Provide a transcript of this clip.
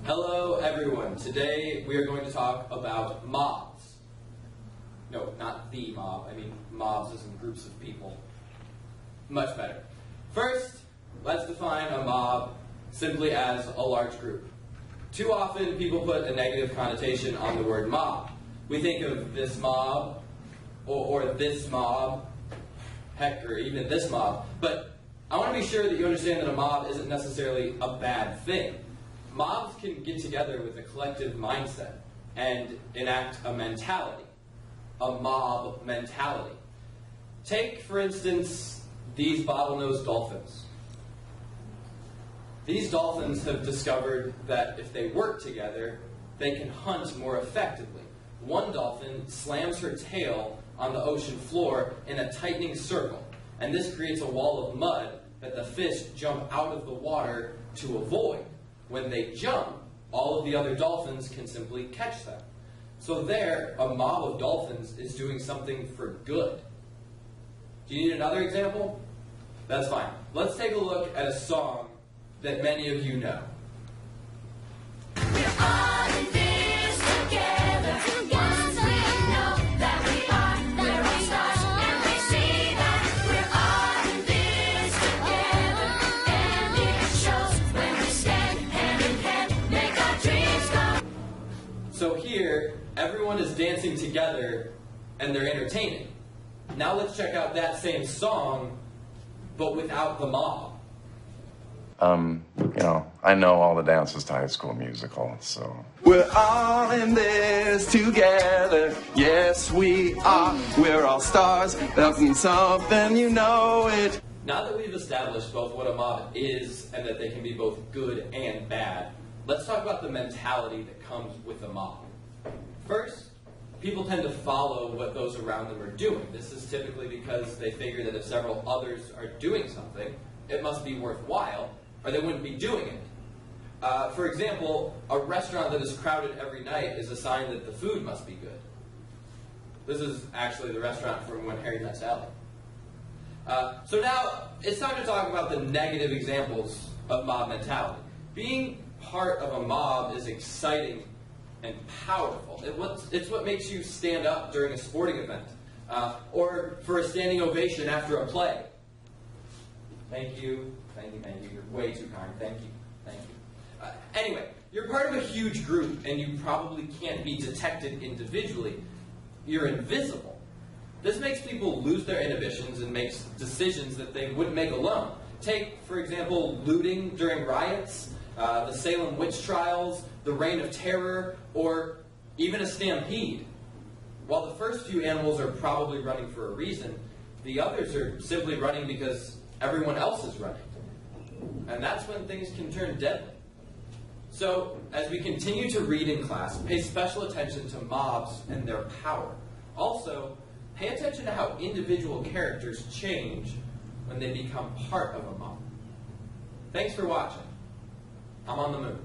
Hello everyone. Today we are going to talk about mobs. No, not the mob. I mean mobs as in groups of people. Much better. First, let's define a mob simply as a large group. Too often people put a negative connotation on the word mob. We think of this mob, or this mob, heck, or even this mob. But I want to be sure that you understand that a mob isn't necessarily a bad thing. Mobs can get together with a collective mindset and enact a mentality, a mob mentality. Take, for instance, these bottlenose dolphins. These dolphins have discovered that if they work together, they can hunt more effectively. One dolphin slams her tail on the ocean floor in a tightening circle, and this creates a wall of mud that the fish jump out of the water to avoid. When they jump, all of the other dolphins can simply catch them. So there, a mob of dolphins is doing something for good. Do you need another example? That's fine. Let's take a look at a song that many of you know. We're all in this together. Once we know that we are stars, and we see that we're all in this together. And it shows when we stand hand in hand, make our dreams come. So here, everyone is dancing together and they're entertaining. Now let's check out that same song, but without the mob. I know all the dances to High School Musical, so. We're all in this together, yes we are. We're all stars, that means something, you know it. Now that we've established both what a mob is and that they can be both good and bad, let's talk about the mentality that comes with a mob. First, people tend to follow what those around them are doing. This is typically because they figure that if several others are doing something, it must be worthwhile, or they wouldn't be doing it. For example, a restaurant that is crowded every night is a sign that the food must be good. This is actually the restaurant from When Harry Met Sally. So now, it's time to talk about the negative examples of mob mentality. Being part of a mob is exciting and powerful. It's what makes you stand up during a sporting event, or for a standing ovation after a play. Thank you, thank you, thank you. You're way too kind. Thank you, thank you. Anyway, you're part of a huge group, and you probably can't be detected individually. You're invisible. This makes people lose their inhibitions and makes decisions that they wouldn't make alone. Take, for example, looting during riots, the Salem witch trials, the Reign of Terror, or even a stampede. While the first few animals are probably running for a reason, the others are simply running because everyone else is running. And that's when things can turn deadly. So, as we continue to read in class, pay special attention to mobs and their power. Also, pay attention to how individual characters change when they become part of a mob. Thanks for watching. I'm on the moon.